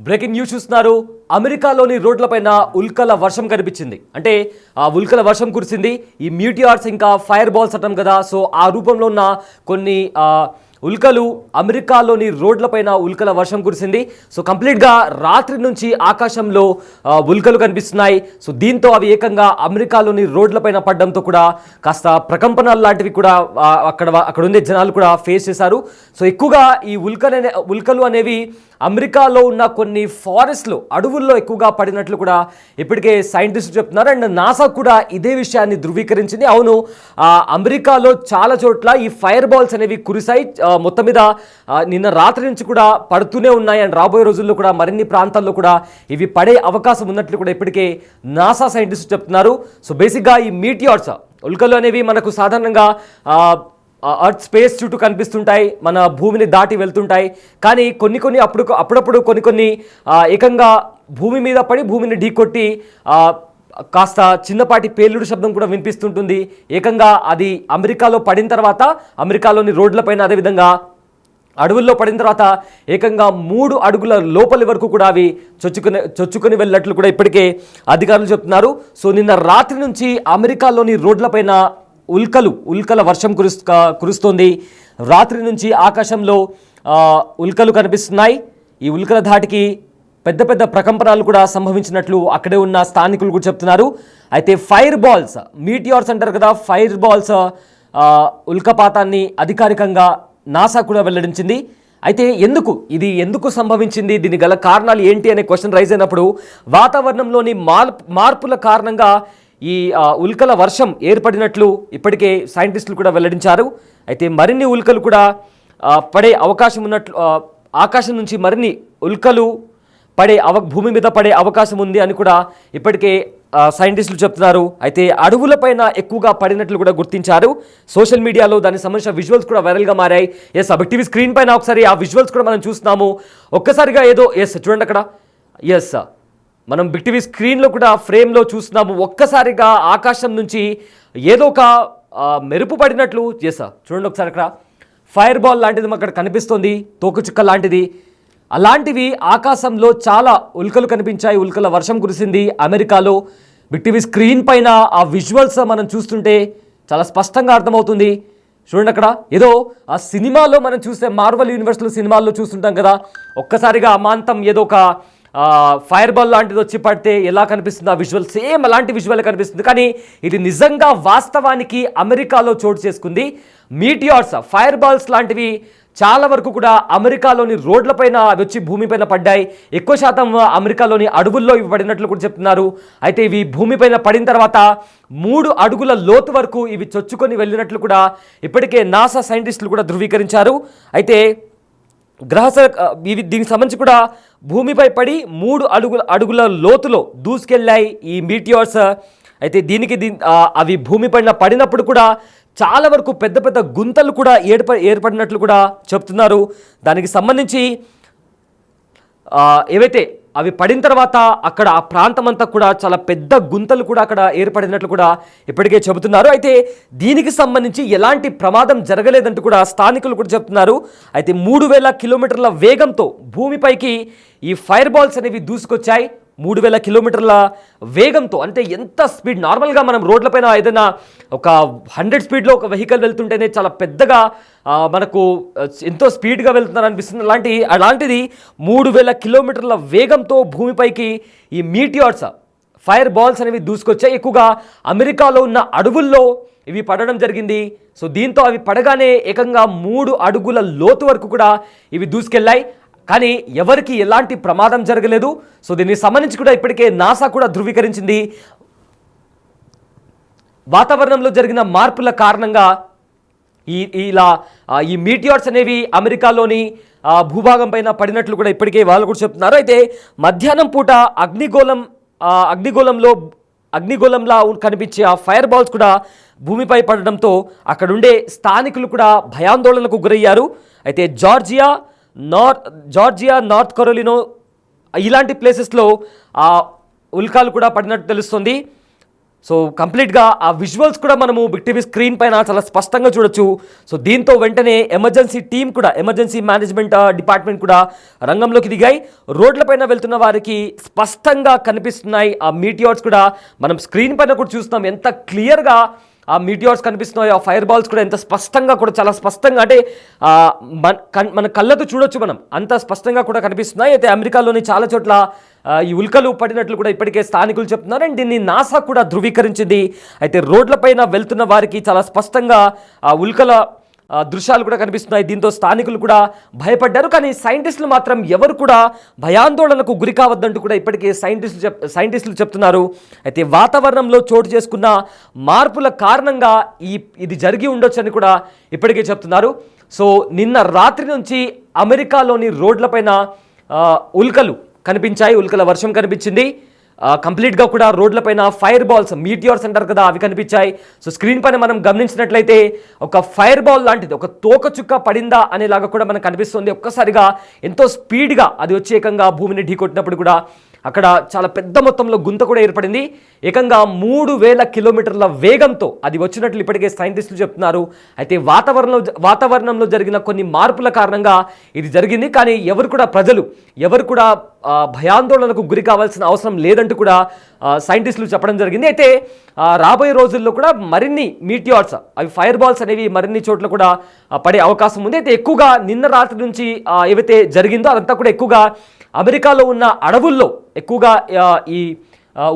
Breaking news చూస్తున్నారు. అమెరికాలోని రోడ్లపైన ఉల్కల వర్షం కనిపించింది. అంటే ఆ ఉల్కల వర్షం కురిసింది. ఈ మీటియార్స్ ఇంకా ఫైర్ బాల్స్ అంటాం కదా, సో ఆ రూపంలో ఉన్న కొన్ని ఉల్కలు అమెరికాలోని రోడ్లపైన ఉల్కల వర్షం కురిసింది. సో కంప్లీట్గా రాత్రి నుంచి ఆకాశంలో ఉల్కలు కనిపిస్తున్నాయి. సో దీంతో అవి ఏకంగా అమెరికాలోని రోడ్లపైన పడడంతో కూడా కాస్త ప్రకంపనలు లాంటివి కూడా అక్కడ ఉండే జనాలు కూడా ఫేస్ చేశారు. సో ఎక్కువగా ఈ ఉల్కలు అనేవి అమెరికాలో ఉన్న కొన్ని ఫారెస్ట్లో అడవుల్లో ఎక్కువగా పడినట్లు కూడా ఇప్పటికే సైంటిస్టులు చెప్తున్నారు. అండ్ నాసా కూడా ఇదే విషయాన్ని ధృవీకరించింది. అవును, అమెరికాలో చాలా చోట్ల ఈ ఫైర్ బాల్స్ అనేవి కురిశాయి. మొత్తం మీద నిన్న రాత్రి నుంచి కూడా పడుతూనే ఉన్నాయి. అండ్ రాబోయే రోజుల్లో కూడా మరిన్ని ప్రాంతాల్లో కూడా ఇవి పడే అవకాశం ఉన్నట్లు కూడా ఇప్పటికే నాసా సైంటిస్టులు చెప్తున్నారు. సో బేసిక్గా ఈ మీటియార్స్ ఉల్కలు అనేవి మనకు సాధారణంగా అర్త్ స్పేస్ చుట్టూ కనిపిస్తుంటాయి, మన భూమిని దాటి వెళ్తుంటాయి. కానీ అప్పుడప్పుడు కొన్ని ఏకంగా భూమి మీద పడి భూమిని ఢీకొట్టి కాస్త చిన్నపాటి పేలుడు శబ్దం కూడా వినిపిస్తుంటుంది. ఏకంగా అది అమెరికాలో పడిన తర్వాత అమెరికాలోని రోడ్లపైన, అదేవిధంగా అడవుల్లో పడిన తర్వాత ఏకంగా 3 అడుగుల లోపలి వరకు కూడా అవి చొచ్చుకొని వెళ్ళినట్లు కూడా ఇప్పటికే అధికారులు చెప్తున్నారు. సో నిన్న రాత్రి నుంచి అమెరికాలోని రోడ్లపైన ఉల్కల వర్షం కురుస్తోంది. రాత్రి నుంచి ఆకాశంలో ఉల్కలు కనిపిస్తున్నాయి. ఈ ఉల్కల ధాటికి పెద్ద పెద్ద ప్రకంపనలు కూడా సంభవించినట్లు అక్కడే ఉన్న స్థానికులు కూడా చెప్తున్నారు. అయితే ఫైర్ బాల్స్, మీటియార్స్ అంటారు కదా, ఫైర్ బాల్స్ ఉల్కపాతాన్ని అధికారికంగా నాసా కూడా వెల్లడించింది. అయితే ఎందుకు సంభవించింది, దీని గల కారణాలు ఏంటి అనే క్వశ్చన్ రైజ్ అయినప్పుడు వాతావరణంలోని మార్పుల కారణంగా ఈ ఉల్కల వర్షం ఏర్పడినట్లు ఇప్పటికే సైంటిస్టులు కూడా వెల్లడించారు. అయితే మరిన్ని ఉల్కలు కూడా పడే అవకాశం ఉన్నట్లు, ఆకాశం నుంచి మరిన్ని ఉల్కలు భూమి మీద పడే అవకాశం ఉంది అని కూడా ఇప్పటికే సైంటిస్టులు చెప్తున్నారు. అయితే అడవులపైన ఎక్కువగా పడినట్లు కూడా గుర్తించారు. సోషల్ మీడియాలో దానికి సంబంధించిన విజువల్స్ కూడా వైరల్గా మారాయి. బిగ్ టీవీ స్క్రీన్ పైన ఒకసారి ఆ విజువల్స్ కూడా మనం చూస్తున్నాము. ఒక్కసారిగా చూడండి అక్కడ. మనం బిగ్ టీవీ స్క్రీన్లో కూడా ఫ్రేమ్లో చూస్తున్నాము. ఒక్కసారిగా ఆకాశం నుంచి ఏదో ఒక మెరుపు పడినట్లు చూడండి ఒకసారి. అక్కడ ఫైర్ బాల్ లాంటిది అక్కడ కనిపిస్తుంది, తోకచుక్క లాంటిది. అలాంటివి ఆకాశంలో చాలా ఉల్కలు కనిపించాయి. ఉల్కల వర్షం కురిసింది అమెరికాలో. బిగ్ టీవీ స్క్రీన్ పైన ఆ విజువల్స్ మనం చూస్తుంటే చాలా స్పష్టంగా అర్థమవుతుంది. చూడండి అక్కడ ఆ సినిమాలో మనం చూస్తే మార్వెల్ యూనివర్స్లో సినిమాల్లో చూస్తుంటాం కదా, ఒక్కసారిగా అమాంతం ఏదో ఒక ఫైర్ బాల్ లాంటిది వచ్చి పడితే ఎలా కనిపిస్తుంది ఆ విజువల్, సేమ్ అలాంటి విజువల్ కనిపిస్తుంది. కానీ ఇది నిజంగా వాస్తవానికి అమెరికాలో చోటు చేసుకుంది. మీటియార్స్, ఫైర్ బాల్స్ లాంటివి చాలా వరకు కూడా అమెరికాలోని రోడ్లపైన వచ్చి భూమిపైన పడ్డాయి. ఎక్కువ శాతం అమెరికాలోని అడవుల్లో ఇవి పడినట్లు కూడా చెప్తున్నారు. అయితే ఇవి భూమిపైన పడిన తర్వాత 3 అడుగుల లోతు వరకు ఇవి చొచ్చుకొని వెళ్ళినట్లు కూడా ఇప్పటికే నాసా సైంటిస్టులు కూడా ధృవీకరించారు. అయితే దీనికి సంబంధించి కూడా భూమిపై పడి 3 అడుగుల లోతులో దూసుకెళ్ళాయి ఈ మీటియార్స్. అయితే అవి భూమిపైన పడినప్పుడు కూడా చాలా వరకు పెద్ద పెద్ద గుంతలు కూడా ఏర్పడినట్లు కూడా చెప్తున్నారు. దానికి సంబంధించి ఏవైతే అవి పడిన తర్వాత అక్కడ ఆ ప్రాంతం అంతా కూడా చాలా పెద్ద గుంతలు కూడా అక్కడ ఏర్పడినట్లు కూడా ఇప్పటికే చెబుతున్నారు. అయితే దీనికి సంబంధించి ఎలాంటి ప్రమాదం జరగలేదంటూ కూడా స్థానికులు కూడా చెప్తున్నారు. అయితే 3000 కిలోమీటర్ల వేగంతో భూమిపైకి ఈ ఫైర్ బాల్స్ అనేవి దూసుకొచ్చాయి. 3000 కిలోమీటర్ల వేగంతో, అంటే ఎంత స్పీడ్, నార్మల్గా మనం రోడ్లపైన ఏదైనా ఒక 100 స్పీడ్లో ఒక వెహికల్ వెళ్తుంటేనే చాలా పెద్దగా మనకు ఎంతో స్పీడ్గా వెళ్తున్నారు అనిపిస్తుంది. అలాంటిది 3000 కిలోమీటర్ల వేగంతో భూమిపైకి ఈ మీటియార్స్, ఫైర్ బాల్స్ అనేవి దూసుకొచ్చాయి. ఎక్కువగా అమెరికాలో ఉన్న అడవుల్లో ఇవి పడడం జరిగింది. సో దీంతో అవి పడగానే ఏకంగా 3 అడుగుల లోతు వరకు కూడా ఇవి దూసుకెళ్ళాయి. కానీ ఎవరికి ఎలాంటి ప్రమాదం జరగలేదు. సో దీనికి సంబంధించి కూడా ఇప్పటికే నాసా కూడా ధృవీకరించింది. వాతావరణంలో జరిగిన మార్పుల కారణంగా ఈ మీటియార్స్ అనేవి అమెరికాలోని భూభాగం పైన పడినట్లు కూడా ఇప్పటికే వాళ్ళు కూడా చెప్తున్నారు. అయితే మధ్యాహ్నం పూట అగ్నిగోళంలా కనిపించే ఆ ఫైర్ బాల్స్ కూడా భూమిపై పడడంతో అక్కడుండే స్థానికులు కూడా భయాందోళనకు గురయ్యారు. అయితే జార్జియా, నార్త్ కరోలినా ఇలాంటి ప్లేసెస్లో ఉల్కలు కూడా పడినట్టు తెలుస్తుంది. సో కంప్లీట్గా ఆ విజువల్స్ కూడా మనము బిగ్ టీవీ స్క్రీన్ పైన చాలా స్పష్టంగా చూడొచ్చు. సో దీంతో వెంటనే ఎమర్జెన్సీ టీం కూడా, ఎమర్జెన్సీ మేనేజ్మెంట్ డిపార్ట్మెంట్ కూడా రంగంలోకి దిగాయి. రోడ్లపైన వెళ్తున్న వారికి స్పష్టంగా కనిపిస్తున్నాయి ఆ మీటియార్స్ కూడా. మనం స్క్రీన్ పైన కూడా చూస్తున్నాం ఎంత క్లియర్గా ఆ మీటియార్స్ కనిపిస్తున్నాయి. ఆ ఫైర్ బాల్స్ కూడా ఎంత స్పష్టంగా కూడా, చాలా స్పష్టంగా, అంటే మన కళ్ళతో చూడొచ్చు మనం, అంత స్పష్టంగా కూడా కనిపిస్తున్నాయి. అయితే అమెరికాలోని చాలా చోట్ల ఈ ఉల్కలు పడినట్లు కూడా ఇప్పటికే స్థానికులు చెప్తున్నారు. అండ్ దీన్ని నాసా కూడా ధృవీకరించింది. అయితే రోడ్లపైన వెళ్తున్న వారికి చాలా స్పష్టంగా ఆ ఉల్కల దృశ్యాలు కూడా కనిపిస్తున్నాయి. దీంతో స్థానికులు కూడా భయపడ్డారు. కానీ సైంటిస్టులు మాత్రం ఎవరు కూడా భయాందోళనకు గురి కావద్దంటూ కూడా ఇప్పటికే సైంటిస్టులు చెప్తున్నారు. అయితే వాతావరణంలో చోటు చేసుకున్న మార్పుల కారణంగా ఇది జరిగి ఉండొచ్చని కూడా ఇప్పటికే చెప్తున్నారు. సో నిన్న రాత్రి నుంచి అమెరికాలోని రోడ్లపైన ఉల్కలు కనిపించాయి, ఉల్కల వర్షం కనిపించింది. కంప్లీట్గా కూడా రోడ్లపైన ఫైర్ బాల్స్, మీటియార్స్ అంటారు కదా, అవి కనిపించాయి. సో స్క్రీన్ పైన మనం గమనించినట్లయితే ఒక ఫైర్ బాల్ లాంటిది, ఒక తోక చుక్క పడిందా అనేలాగా కూడా మనకు కనిపిస్తుంది. ఒక్కసారిగా ఎంతో స్పీడ్గా అది వచ్చి ఏకంగా భూమిని ఢీకొట్టినప్పుడు కూడా అక్కడ చాలా పెద్ద మొత్తంలో గుంత కూడా ఏర్పడింది. ఏకంగా 3000 కిలోమీటర్ల వేగంతో అది వచ్చినట్లు ఇప్పటికే సైంటిస్టులు చెప్తున్నారు. అయితే వాతావరణంలో జరిగిన కొన్ని మార్పుల కారణంగా ఇది జరిగింది. కానీ ప్రజలు ఎవరు కూడా భయాందోళనకు గురి కావాల్సిన అవసరం లేదంటూ కూడా సైంటిస్టులు చెప్పడం జరిగింది. అయితే రాబోయే రోజుల్లో కూడా మరిన్ని మీటియార్స్, అవి ఫైర్ బాల్స్ అనేవి మరిన్ని చోట్ల కూడా పడే అవకాశం ఉంది. అయితే ఎక్కువగా నిన్న రాత్రి నుంచి ఏవైతే జరిగిందో అదంతా కూడా ఎక్కువగా అమెరికాలో ఉన్న అడవుల్లో ఎక్కువగా ఈ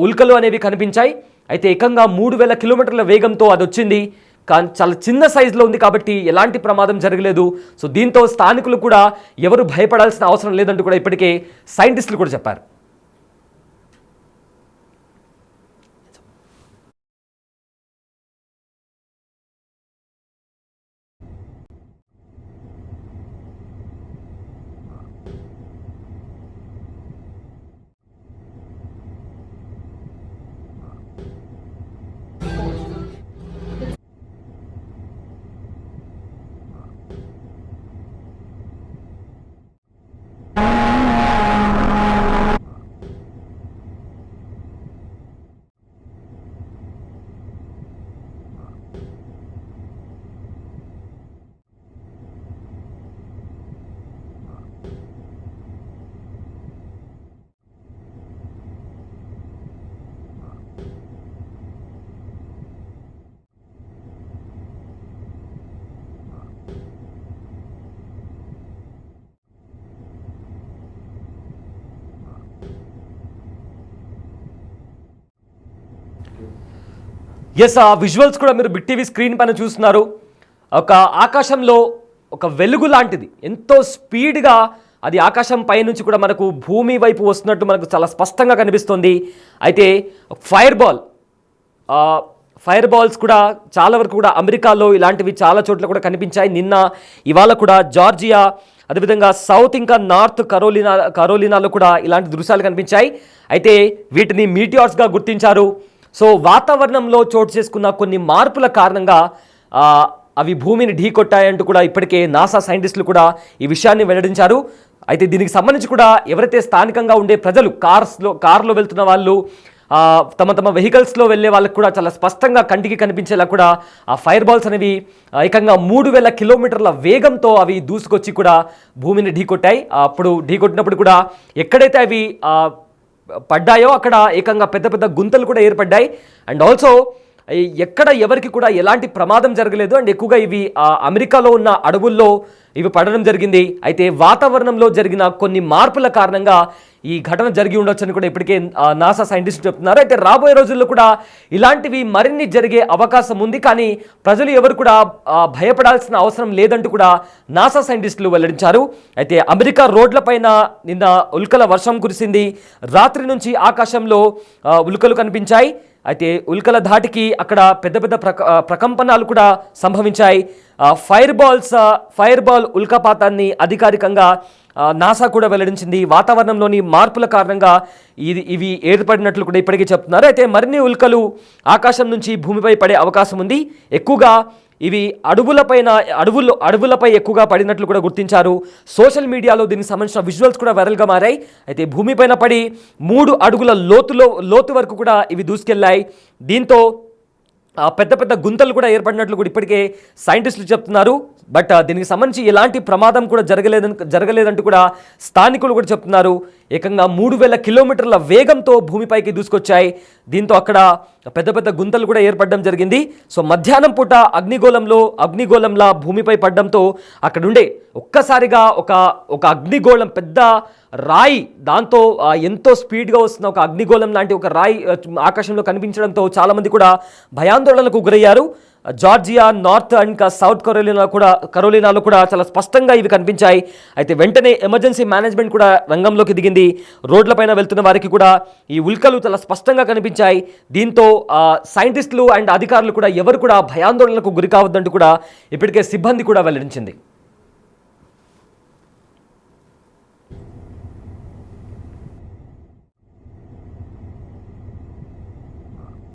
ఉల్కలు అనేవి కనిపించాయి. అయితే ఏకంగా 3000 కిలోమీటర్ల వేగంతో అది వచ్చింది. కానీ చాలా చిన్న సైజులో ఉంది కాబట్టి ఎలాంటి ప్రమాదం జరగలేదు. సో దీంతో స్థానికులు కూడా ఎవరు భయపడాల్సిన అవసరం లేదంటూ కూడా ఇప్పటికే సైంటిస్టులు కూడా చెప్పారు. ఎస్, ఆ విజువల్స్ కూడా మీరు బిగ్ టీవీ స్క్రీన్ పైన చూస్తున్నారు. ఒక ఆకాశంలో ఒక వెలుగు లాంటిది ఎంతో స్పీడ్గా అది ఆకాశం పై నుంచి కూడా మనకు భూమి వైపు వస్తున్నట్టు మనకు చాలా స్పష్టంగా కనిపిస్తుంది. అయితే ఫైర్ బాల్స్ కూడా చాలా వరకు కూడా అమెరికాలో ఇలాంటివి చాలా చోట్ల కూడా కనిపించాయి. నిన్న ఇవాళ కూడా జార్జియా, అదేవిధంగా సౌత్ ఇంకా నార్త్ కరోలినాలో కూడా ఇలాంటి దృశ్యాలు కనిపించాయి. అయితే వీటిని మీటియార్స్గా గుర్తించారు. సో వాతావరణంలో చోటు చేసుకున్న కొన్ని మార్పుల కారణంగా అవి భూమిని ఢీకొట్టాయంటూ కూడా ఇప్పటికే నాసా సైంటిస్టులు కూడా ఈ విషయాన్ని వెల్లడించారు. అయితే దీనికి సంబంధించి కూడా ఎవరైతే స్థానికంగా ఉండే ప్రజలు, కార్లో వెళ్తున్న వాళ్ళు, తమ వెహికల్స్లో వెళ్ళే వాళ్ళకి కూడా చాలా స్పష్టంగా కంటికి కనిపించేలా కూడా ఆ ఫైర్ బాల్స్ అనేవి ఏకంగా 3000 కిలోమీటర్ల వేగంతో అవి దూసుకొచ్చి కూడా భూమిని ఢీకొట్టాయి. అప్పుడు ఢీకొట్టినప్పుడు కూడా ఎక్కడైతే అవి పడ్డాయో అక్కడ ఏకంగా పెద్ద పెద్ద గుంతలు కూడా ఏర్పడ్డాయి. అండ్ ఆల్సో ఎక్కడ ఎవరికి కూడా ఎలాంటి ప్రమాదం జరగలేదు. అండ్ ఎక్కువగా ఇవి అమెరికాలో ఉన్న అడవుల్లో ఇవి పడడం జరిగింది. అయితే వాతావరణంలో జరిగిన కొన్ని మార్పుల కారణంగా ఈ ఘటన జరిగి ఉండొచ్చని కూడా ఇప్పటికే నాసా సైంటిస్టులు చెప్తున్నారు. అయితే రాబోయే రోజుల్లో కూడా ఇలాంటివి మరిన్ని జరిగే అవకాశం ఉంది. కానీ ప్రజలు ఎవరు కూడా భయపడాల్సిన అవసరం లేదంటూ కూడా నాసా సైంటిస్టులు వెల్లడించారు. అయితే అమెరికా రోడ్లపైన నిన్న ఉల్కల వర్షం కురిసింది. రాత్రి నుంచి ఆకాశంలో ఉల్కలు కనిపించాయి. అయితే ఉల్కల ధాటికి అక్కడ పెద్ద పెద్ద ప్రకంపనాలు కూడా సంభవించాయి. ఫైర్ బాల్ ఉల్కాపాతాన్ని అధికారికంగా నాసా కూడా వెల్లడించింది. వాతావరణంలోని మార్పుల కారణంగా ఇవి ఏర్పడినట్లు కూడా ఇప్పటికీ చెప్తున్నారు. అయితే మరిన్ని ఉల్కలు ఆకాశం నుంచి భూమిపై పడే అవకాశం ఉంది. ఎక్కువగా ఇవి అడవులపై ఎక్కువగా పడినట్లు కూడా గుర్తించారు. సోషల్ మీడియాలో దీనికి సంబంధించిన విజువల్స్ కూడా వైరల్గా మారాయి. అయితే భూమిపైన పడి 3 అడుగుల లోతు వరకు కూడా ఇవి దూసుకెళ్లాయి. దీంతో పెద్ద పెద్ద గుంతలు కూడా ఏర్పడినట్లు కూడా ఇప్పటికే సైంటిస్టులు చెప్తున్నారు. బట్ దీనికి సంబంధించి ఎలాంటి ప్రమాదం కూడా జరగలేదంటూ కూడా స్థానికులు కూడా చెప్తున్నారు. ఏకంగా 3000 కిలోమీటర్ల వేగంతో భూమిపైకి దూసుకొచ్చాయి. దీంతో అక్కడ పెద్ద పెద్ద గుంతలు కూడా ఏర్పడడం జరిగింది. సో మధ్యాహ్నం పూట అగ్నిగోళంలా భూమిపై పడడంతో అక్కడుండే ఒక్కసారిగా ఒక అగ్నిగోళం, పెద్ద రాయి, దాంతో ఎంతో స్పీడ్గా వస్తున్న ఒక అగ్నిగోళం లాంటి ఒక రాయి ఆకాశంలో కనిపించడంతో చాలామంది కూడా భయాందోళనకు గురయ్యారు. జార్జియా, నార్త్ అండ్ సౌత్ కరోలినాలో కూడా చాలా స్పష్టంగా ఇవి కనిపించాయి. అయితే వెంటనే ఎమర్జెన్సీ మేనేజ్మెంట్ కూడా రంగంలోకి దిగింది. రోడ్లపైన వెళ్తున్న వారికి కూడా ఈ ఉల్కలు చాలా స్పష్టంగా కనిపించాయి. దీంతో సైంటిస్టులు అండ్ అధికారులు కూడా ఎవరు కూడా భయాందోళనకు గురి కావద్దంటూ కూడా ఇప్పటికే సిబ్బంది కూడా వెల్లడించింది.